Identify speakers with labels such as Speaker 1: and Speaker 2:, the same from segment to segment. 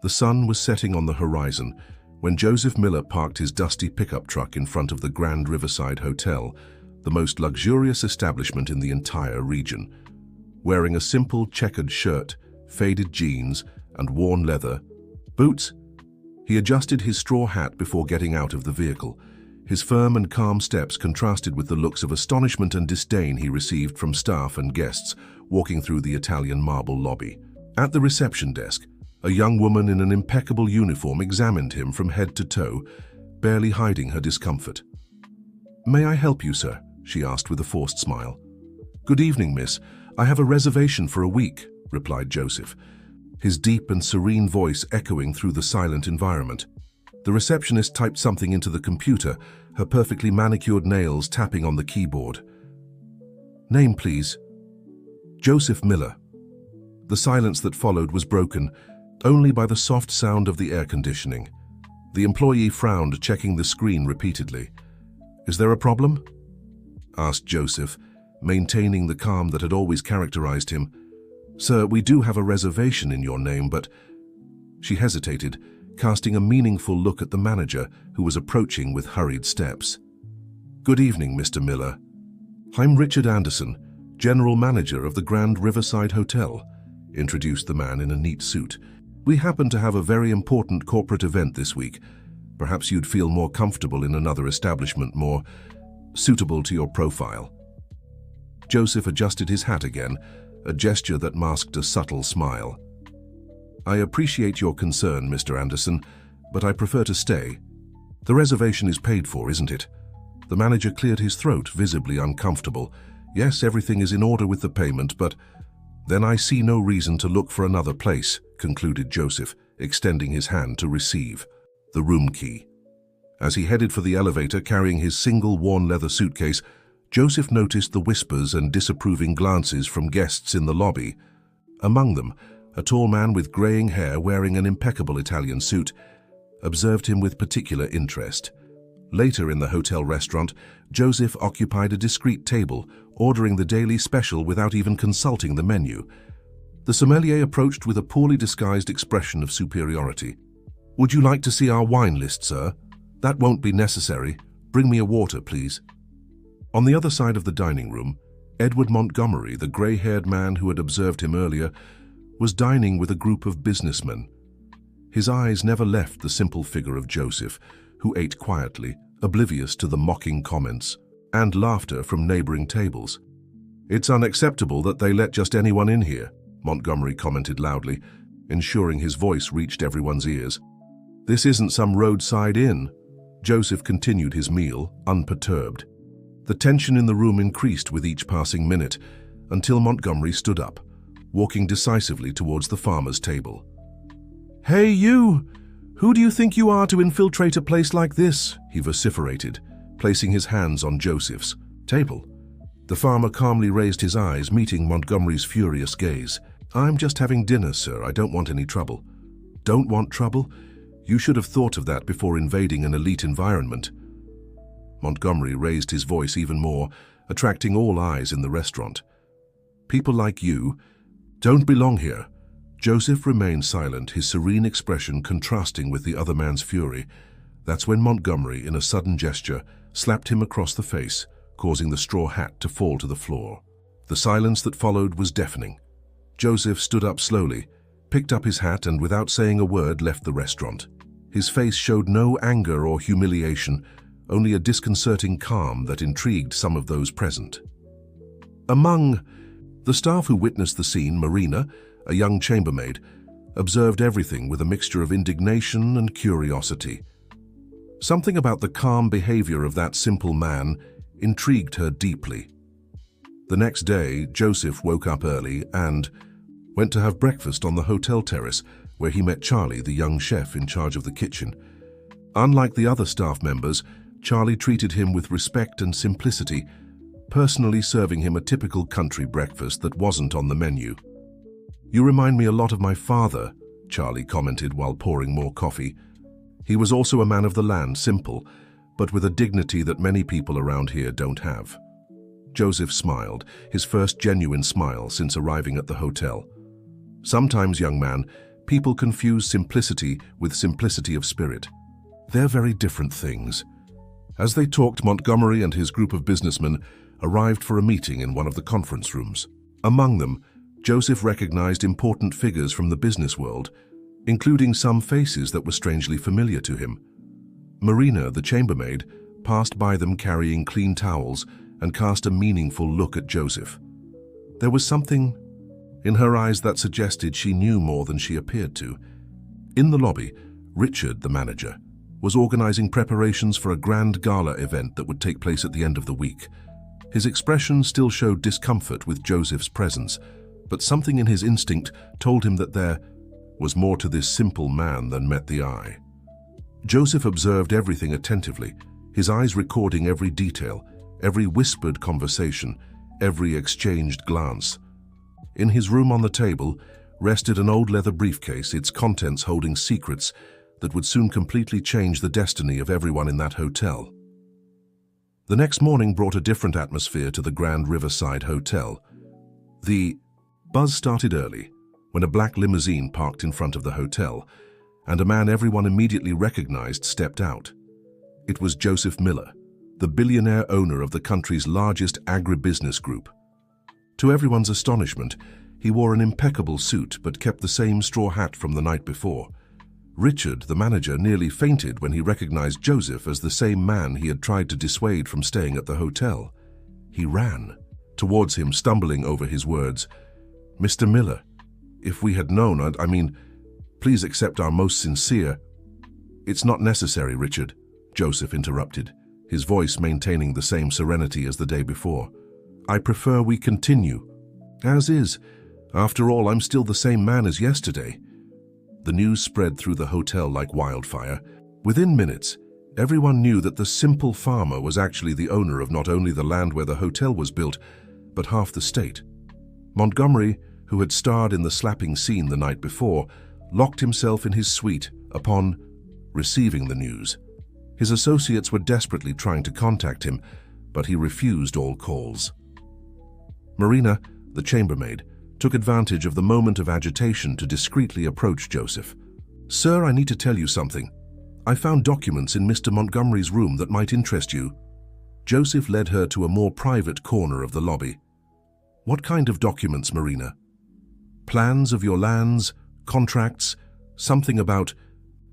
Speaker 1: The sun was setting on the horizon when Joseph Miller parked his dusty pickup truck in front of the Grand Riverside Hotel, the most luxurious establishment in the entire region. Wearing a simple checkered shirt, faded jeans, and worn leather boots, he adjusted his straw hat before getting out of the vehicle. His firm and calm steps contrasted with the looks of astonishment and disdain he received from staff and guests walking through the Italian marble lobby. At the reception desk, a young woman in an impeccable uniform examined him from head to toe, barely hiding her discomfort. "May I help you, sir?" she asked with a forced smile. "Good evening, miss. I have a reservation for a week," replied Joseph, his deep and serene voice echoing through the silent environment. The receptionist typed something into the computer, her perfectly manicured nails tapping on the keyboard. "Name, please." "Joseph Miller." The silence that followed was broken only by the soft sound of the air conditioning. The employee frowned, checking the screen repeatedly. "Is there a problem?" asked Joseph, maintaining the calm that had always characterized him. "Sir, we do have a reservation in your name, but—" She hesitated, casting a meaningful look at the manager, who was approaching with hurried steps. "Good evening, Mr. Miller. I'm Richard Anderson, General Manager of the Grand Riverside Hotel," introduced the man in a neat suit. "We happen to have a very important corporate event this week. Perhaps you'd feel more comfortable in another establishment, more suitable to your profile." Joseph adjusted his hat again, a gesture that masked a subtle smile. "I appreciate your concern, Mr. Anderson, but I prefer to stay. The reservation is paid for, isn't it?" The manager cleared his throat, visibly uncomfortable. "Yes, everything is in order with the payment, but—" "Then I see no reason to look for another place," concluded Joseph, extending his hand to receive the room key. As he headed for the elevator carrying his single worn leather suitcase, Joseph noticed the whispers and disapproving glances from guests in the lobby. Among them, a tall man with graying hair wearing an impeccable Italian suit observed him with particular interest. Later in the hotel restaurant, Joseph occupied a discreet table, ordering the daily special without even consulting the menu. The sommelier approached with a poorly disguised expression of superiority. "Would you like to see our wine list, sir?" "That won't be necessary. Bring me a water, please." On the other side of the dining room, Edward Montgomery, the gray-haired man who had observed him earlier, was dining with a group of businessmen. His eyes never left the simple figure of Joseph, who ate quietly, oblivious to the mocking comments and laughter from neighboring tables. "It's unacceptable that they let just anyone in here," Montgomery commented loudly, ensuring his voice reached everyone's ears. "This isn't some roadside inn." Joseph continued his meal, unperturbed. The tension in the room increased with each passing minute, until Montgomery stood up, walking decisively towards the farmer's table. "Hey, you! Who do you think you are to infiltrate a place like this?" he vociferated, placing his hands on Joseph's table. The farmer calmly raised his eyes, meeting Montgomery's furious gaze. "I'm just having dinner, sir. I don't want any trouble." "Don't want trouble? You should have thought of that before invading an elite environment." Montgomery raised his voice even more, attracting all eyes in the restaurant. "People like you don't belong here." Joseph remained silent, his serene expression contrasting with the other man's fury. That's when Montgomery, in a sudden gesture, slapped him across the face, causing the straw hat to fall to the floor. The silence that followed was deafening. Joseph stood up slowly, picked up his hat, and without saying a word left the restaurant. His face showed no anger or humiliation, only a disconcerting calm that intrigued some of those present. Among the staff who witnessed the scene, Marina, a young chambermaid, observed everything with a mixture of indignation and curiosity. Something about the calm behavior of that simple man intrigued her deeply. The next day, Joseph woke up early and went to have breakfast on the hotel terrace, where he met Charlie, the young chef in charge of the kitchen. Unlike the other staff members, Charlie treated him with respect and simplicity, personally serving him a typical country breakfast that wasn't on the menu. "You remind me a lot of my father," Charlie commented while pouring more coffee. He was also a man of the land, simple, but with a dignity that many people around here don't have. Joseph smiled, his first genuine smile since arriving at the hotel. "Sometimes, young man, People confuse simplicity with simplicity of spirit. They're very different things. As they talked, Montgomery and his group of businessmen arrived for a meeting in one of the conference rooms. Among them, Joseph recognized important figures from the business world, including some faces that were strangely familiar to him. Marina, the chambermaid, passed by them carrying clean towels and cast a meaningful look at Joseph. There was something in her eyes that suggested she knew more than she appeared to. In the lobby, Richard, the manager, was organizing preparations for a grand gala event that would take place at the end of the week. His expression still showed discomfort with Joseph's presence, but something in his instinct told him that there was more to this simple man than met the eye. Joseph observed everything attentively, his eyes recording every detail, every whispered conversation, every exchanged glance. In his room on the table rested an old leather briefcase, its contents holding secrets that would soon completely change the destiny of everyone in that hotel. The next morning brought a different atmosphere to the Grand Riverside Hotel. The buzz started early, when a black limousine parked in front of the hotel, and a man everyone immediately recognized stepped out. It was Joseph Miller, the billionaire owner of the country's largest agribusiness group. To everyone's astonishment, he wore an impeccable suit but kept the same straw hat from the night before. Richard, the manager, nearly fainted when he recognized Joseph as the same man he had tried to dissuade from staying at the hotel. He ran towards him, stumbling over his words. "Mr. Miller, if we had known, please accept our most sincere—" "It's not necessary, Richard," Joseph interrupted, his voice maintaining the same serenity as the day before. "I prefer we continue as is. After all, I'm still the same man as yesterday." The news spread through the hotel like wildfire. Within minutes, everyone knew that the simple farmer was actually the owner of not only the land where the hotel was built, but half the state. Montgomery, who had starred in the slapping scene the night before, locked himself in his suite upon receiving the news. His associates were desperately trying to contact him, but he refused all calls. Marina, the chambermaid, took advantage of the moment of agitation to discreetly approach Joseph. "Sir, I need to tell you something. I found documents in Mr. Montgomery's room that might interest you." Joseph led her to a more private corner of the lobby. "What kind of documents, Marina?" "Plans of your lands, contracts, something about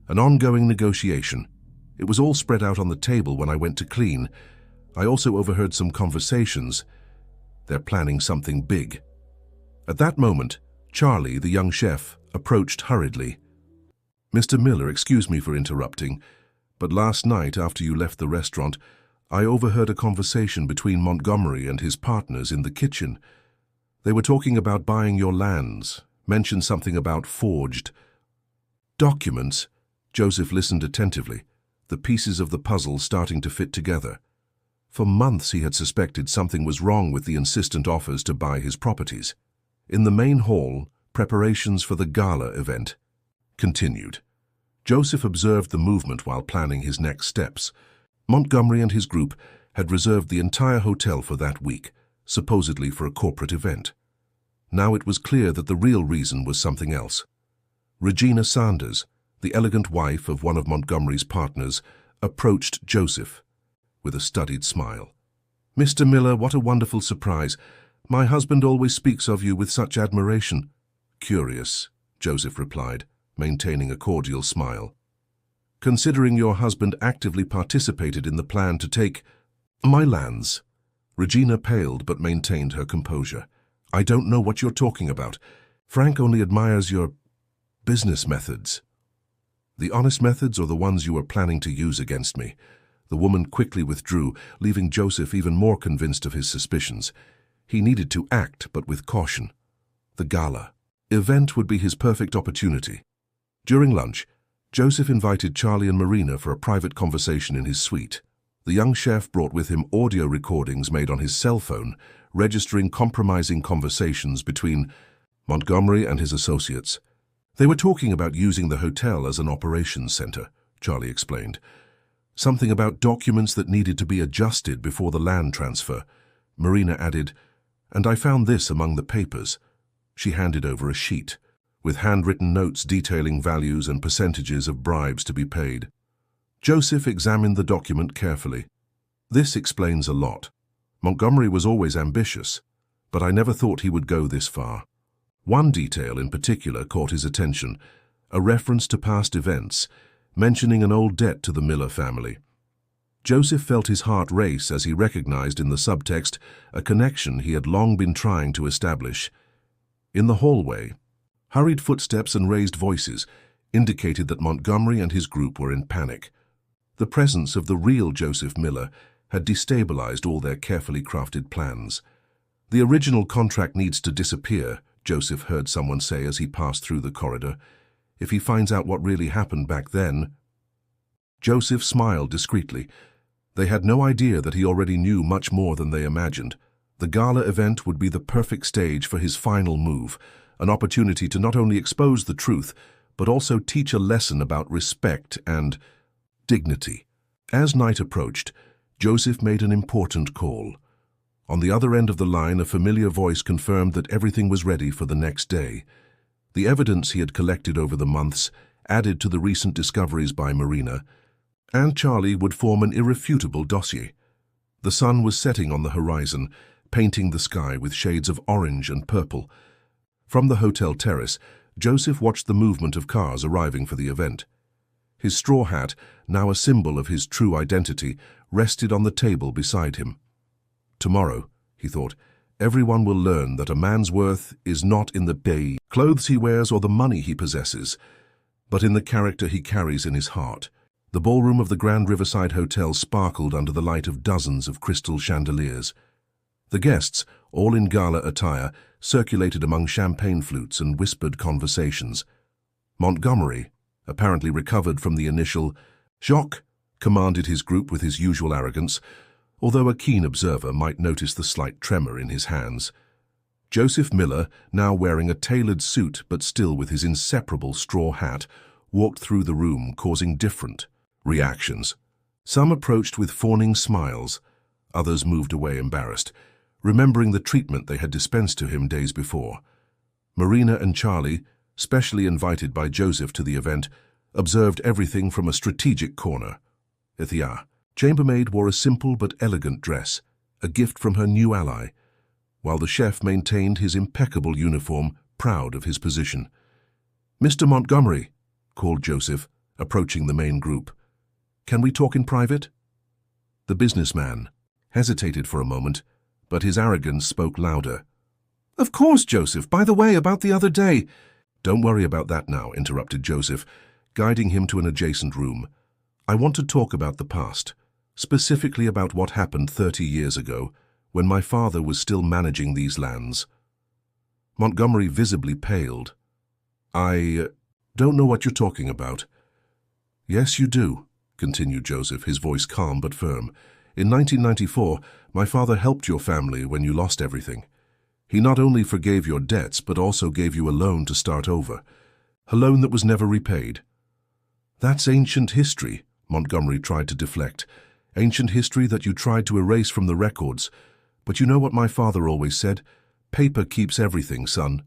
Speaker 1: an ongoing negotiation. It was all spread out on the table when I went to clean. I also overheard some conversations. They're planning something big." At that moment, Charlie, the young chef, approached hurriedly. "Mr. Miller, excuse me for interrupting, but last night after you left the restaurant, I overheard a conversation between Montgomery and his partners in the kitchen. They were talking about buying your lands, mentioned something about forged documents." Joseph listened attentively, the pieces of the puzzle starting to fit together. For months he had suspected something was wrong with the insistent offers to buy his properties. In the main hall, preparations for the gala event continued. Joseph observed the movement while planning his next steps. Montgomery and his group had reserved the entire hotel for that week, supposedly for a corporate event. Now it was clear that the real reason was something else. Regina Sanders, the elegant wife of one of Montgomery's partners, approached Joseph with a studied smile. "Mr. Miller, what a wonderful surprise. My husband always speaks of you with such admiration." "Curious," Joseph replied, maintaining a cordial smile. "Considering your husband actively participated in the plan to take my lands." Regina paled but maintained her composure. "I don't know what you're talking about. Frank only admires your business methods." "The honest methods or the ones you were planning to use against me?" The woman quickly withdrew, leaving Joseph even more convinced of his suspicions. He needed to act, but with caution. The gala event would be his perfect opportunity. During lunch, Joseph invited Charlie and Marina for a private conversation in his suite. The young chef brought with him audio recordings made on his cell phone, registering compromising conversations between Montgomery and his associates. "They were talking about using the hotel as an operations center," Charlie explained. "Something about documents that needed to be adjusted before the land transfer." Marina added, "And I found this among the papers." She handed over a sheet. with handwritten notes detailing values and percentages of bribes to be paid. Joseph examined the document carefully. This explains a lot. Montgomery was always ambitious, but I never thought he would go this far. One detail in particular caught his attention, a reference to past events, mentioning an old debt to the Miller family. Joseph felt his heart race as he recognized in the subtext a connection he had long been trying to establish. In the hallway, hurried footsteps and raised voices indicated that Montgomery and his group were in panic. The presence of the real Joseph Miller had destabilized all their carefully crafted plans. "The original contract needs to disappear," Joseph heard someone say as he passed through the corridor. "If he finds out what really happened back then—" Joseph smiled discreetly. They had no idea that he already knew much more than they imagined. The gala event would be the perfect stage for his final move, an opportunity to not only expose the truth, but also teach a lesson about respect and dignity. As night approached, Joseph made an important call. On the other end of the line, a familiar voice confirmed that everything was ready for the next day. The evidence he had collected over the months, added to the recent discoveries by Marina, and Charlie would form an irrefutable dossier. The sun was setting on the horizon, painting the sky with shades of orange and purple. From the hotel terrace, Joseph watched the movement of cars arriving for the event. His straw hat, now a symbol of his true identity, rested on the table beside him. Tomorrow, he thought, everyone will learn that a man's worth is not in the clothes he wears or the money he possesses, but in the character he carries in his heart. The ballroom of the Grand Riverside Hotel sparkled under the light of dozens of crystal chandeliers. The guests, all in gala attire, circulated among champagne flutes and whispered conversations. Montgomery, apparently recovered from the initial shock, commanded his group with his usual arrogance, although a keen observer might notice the slight tremor in his hands. Joseph Miller, now wearing a tailored suit but still with his inseparable straw hat, walked through the room, causing different reactions. Some approached with fawning smiles, others moved away embarrassed, remembering the treatment they had dispensed to him days before. Marina and Charlie, specially invited by Joseph to the event, observed everything from a strategic corner. Ithia, chambermaid, wore a simple but elegant dress, a gift from her new ally, while the chef maintained his impeccable uniform, proud of his position. "Mr. Montgomery," called Joseph, approaching the main group. "Can we talk in private?" The businessman hesitated for a moment, but his arrogance spoke louder. "Of course, Joseph. By the way, about the other day—" "Don't worry about that now," interrupted Joseph, guiding him to an adjacent room. "I want to talk about the past, specifically about what happened 30 years ago, when my father was still managing these lands." Montgomery visibly paled. "I don't know what you're talking about." "Yes, you do," continued Joseph, his voice calm but firm. "In 1994, my father helped your family when you lost everything. He not only forgave your debts, but also gave you a loan to start over, a loan that was never repaid." "That's ancient history," Montgomery tried to deflect. "Ancient history that you tried to erase from the records. But you know what my father always said? Paper keeps everything, son."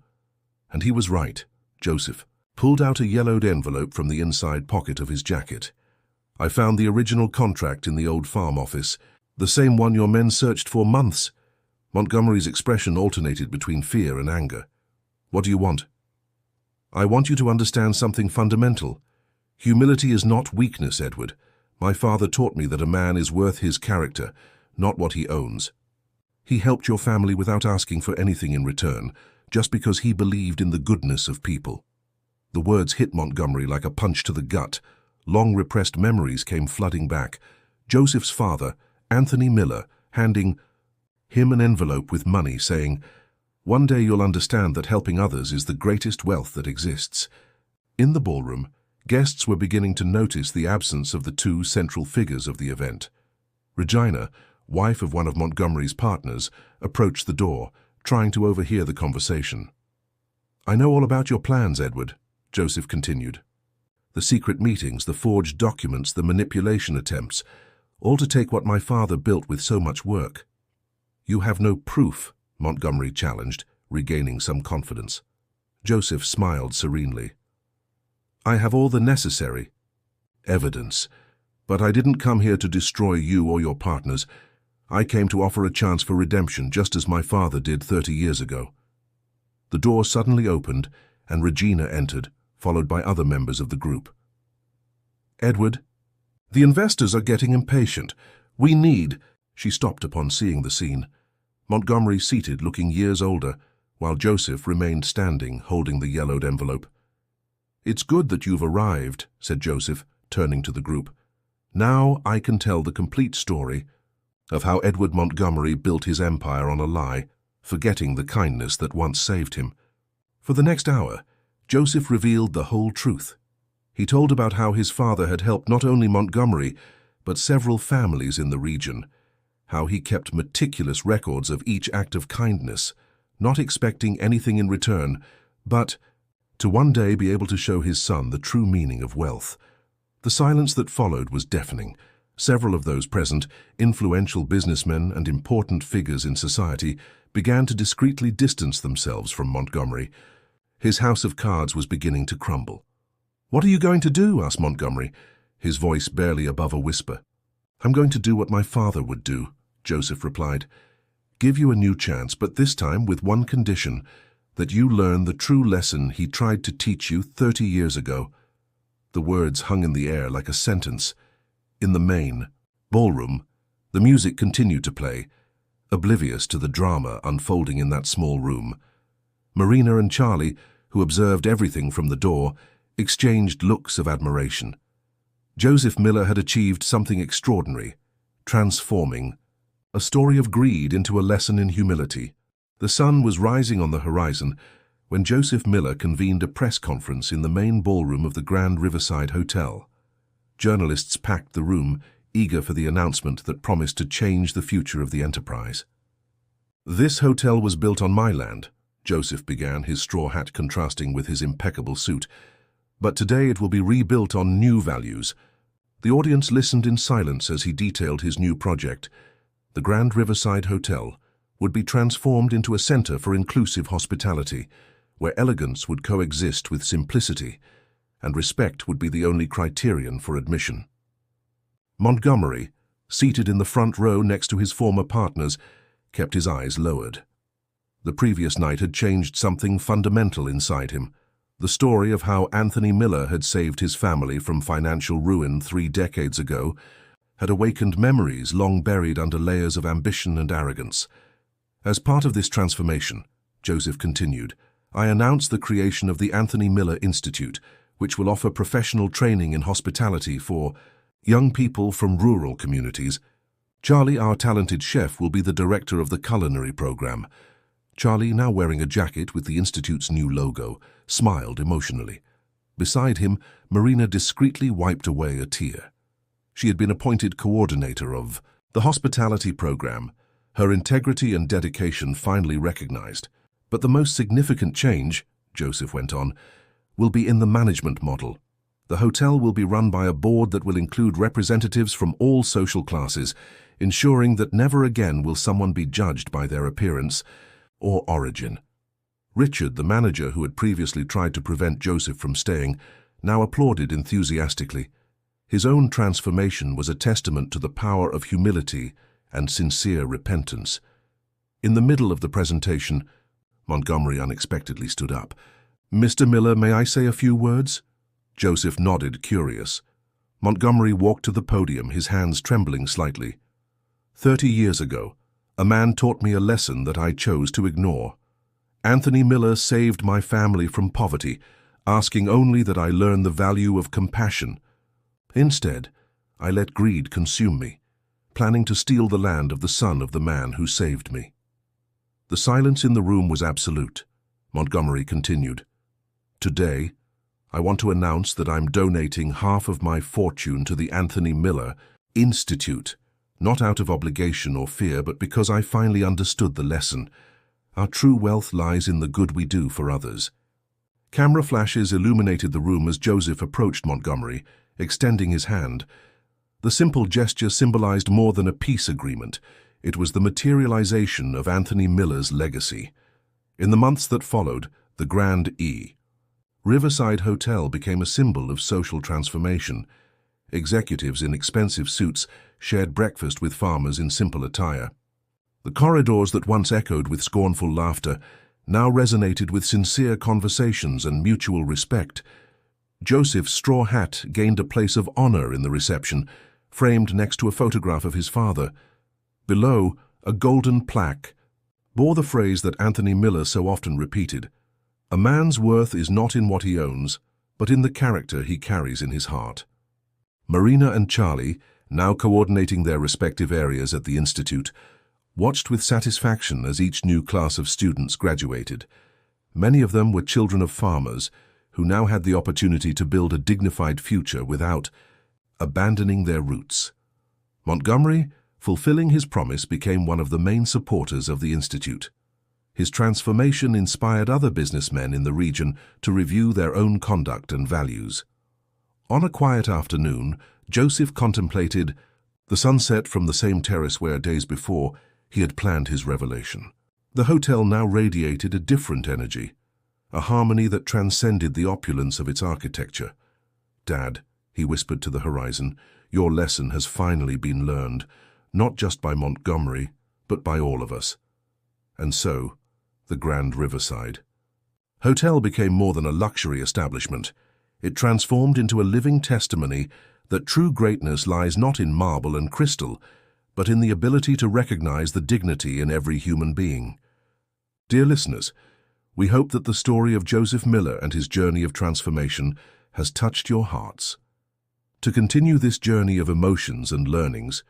Speaker 1: And he was right. Joseph pulled out a yellowed envelope from the inside pocket of his jacket. "I found the original contract in the old farm office, the same one your men searched for months." Montgomery's expression alternated between fear and anger. "What do you want?" "I want you to understand something fundamental. Humility is not weakness, Edward. My father taught me that a man is worth his character, not what he owns. He helped your family without asking for anything in return, just because he believed in the goodness of people." The words hit Montgomery like a punch to the gut. Long repressed memories came flooding back. Joseph's father, Anthony Miller, handing him an envelope with money, saying, "One day you'll understand that helping others is the greatest wealth that exists." In the ballroom, guests were beginning to notice the absence of the two central figures of the event. Regina, wife of one of Montgomery's partners, approached the door, trying to overhear the conversation. "I know all about your plans, Edward," Joseph continued. "The secret meetings, the forged documents, the manipulation attempts, all to take what my father built with so much work." "You have no proof," Montgomery challenged, regaining some confidence. Joseph smiled serenely. "I have all the necessary evidence, but I didn't come here to destroy you or your partners. I came to offer a chance for redemption, just as my father did 30 years ago." The door suddenly opened, and Regina entered, followed by other members of the group. "Edward, the investors are getting impatient. We need—" She stopped upon seeing the scene. Montgomery seated, looking years older, while Joseph remained standing, holding the yellowed envelope. "It's good that you've arrived," said Joseph, turning to the group. "Now I can tell the complete story of how Edward Montgomery built his empire on a lie, forgetting the kindness that once saved him." For the next hour, Joseph revealed the whole truth. He told about how his father had helped not only Montgomery, but several families in the region, how he kept meticulous records of each act of kindness, not expecting anything in return, but to one day be able to show his son the true meaning of wealth. The silence that followed was deafening. Several of those present, influential businessmen and important figures in society, began to discreetly distance themselves from Montgomery. His house of cards was beginning to crumble. "What are you going to do?" asked Montgomery, his voice barely above a whisper. "I'm going to do what my father would do," Joseph replied. "Give you a new chance, but this time with one condition, that you learn the true lesson he tried to teach you 30 years ago." The words hung in the air like a sentence. In the main ballroom, the music continued to play, oblivious to the drama unfolding in that small room. Marina and Charlie, who observed everything from the door, exchanged looks of admiration. Joseph Miller had achieved something extraordinary, transforming a story of greed into a lesson in humility. The sun was rising on the horizon when Joseph Miller convened a press conference in the main ballroom of the Grand Riverside Hotel. Journalists packed the room, eager for the announcement that promised to change the future of the enterprise. "This hotel was built on my land," Joseph began, his straw hat contrasting with his impeccable suit. "But today it will be rebuilt on new values." The audience listened in silence as he detailed his new project. The Grand Riverside Hotel would be transformed into a center for inclusive hospitality, where elegance would coexist with simplicity, and respect would be the only criterion for admission. Montgomery, seated in the front row next to his former partners, kept his eyes lowered. The previous night had changed something fundamental inside him. The story of how Anthony Miller had saved his family from financial ruin 3 decades ago had awakened memories long buried under layers of ambition and arrogance. As part of this transformation, Joseph continued, "I announced the creation of the Anthony Miller Institute, which will offer professional training in hospitality for young people from rural communities. Charlie, our talented chef, will be the director of the culinary program." Charlie, now wearing a jacket with the Institute's new logo, smiled emotionally. Beside him, Marina discreetly wiped away a tear. She had been appointed coordinator of the hospitality program, her integrity and dedication finally recognized. "But the most significant change," Joseph went on, "will be in the management model. The hotel will be run by a board that will include representatives from all social classes, ensuring that never again will someone be judged by their appearance or origin." Richard, the manager who had previously tried to prevent Joseph from staying, now applauded enthusiastically. His own transformation was a testament to the power of humility and sincere repentance. In the middle of the presentation, Montgomery unexpectedly stood up. "Mr. Miller, may I say a few words?" Joseph nodded, curious. Montgomery walked to the podium, his hands trembling slightly. 30 years ago, a man taught me a lesson that I chose to ignore. Anthony Miller saved my family from poverty, asking only that I learn the value of compassion. Instead, I let greed consume me, planning to steal the land of the son of the man who saved me." The silence in the room was absolute. Montgomery continued, "Today, I want to announce that I'm donating half of my fortune to the Anthony Miller Institute, not out of obligation or fear, but because I finally understood the lesson. Our true wealth lies in the good we do for others." Camera flashes illuminated the room as Joseph approached Montgomery, extending his hand. The simple gesture symbolized more than a peace agreement. It was the materialization of Anthony Miller's legacy. In the months that followed, The Grand E. Riverside Hotel became a symbol of social transformation. Executives in expensive suits shared breakfast with farmers in simple attire. The corridors that once echoed with scornful laughter now resonated with sincere conversations and mutual respect. Joseph's straw hat gained a place of honor in the reception, framed next to a photograph of his father. Below, a golden plaque bore the phrase that Anthony Miller so often repeated: "A man's worth is not in what he owns, but in the character he carries in his heart." Marina and Charlie, now coordinating their respective areas at the Institute, watched with satisfaction as each new class of students graduated. Many of them were children of farmers who now had the opportunity to build a dignified future without abandoning their roots. Montgomery, fulfilling his promise, became one of the main supporters of the Institute. His transformation inspired other businessmen in the region to review their own conduct and values. On a quiet afternoon, Joseph contemplated the sunset from the same terrace where days before he had planned his revelation. The hotel now radiated a different energy, a harmony that transcended the opulence of its architecture. "Dad," he whispered to the horizon, "your lesson has finally been learned, not just by Montgomery, but by all of us." And so, the Grand Riverside Hotel became more than a luxury establishment. It transformed into a living testimony that true greatness lies not in marble and crystal, but in the ability to recognize the dignity in every human being. Dear listeners, we hope that the story of Joseph Miller and his journey of transformation has touched your hearts. To continue this journey of emotions and learnings,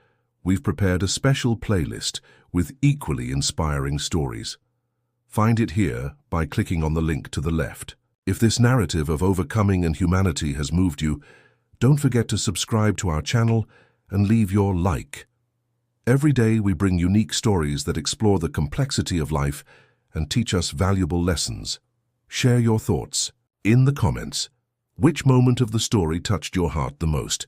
Speaker 1: we've prepared a special playlist with equally inspiring stories. Find it here by clicking on the link to the left. If this narrative of overcoming and humanity has moved you, don't forget to subscribe to our channel and leave your like. Every day we bring unique stories that explore the complexity of life and teach us valuable lessons. Share your thoughts in the comments. Which moment of the story touched your heart the most?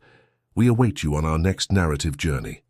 Speaker 1: We await you on our next narrative journey.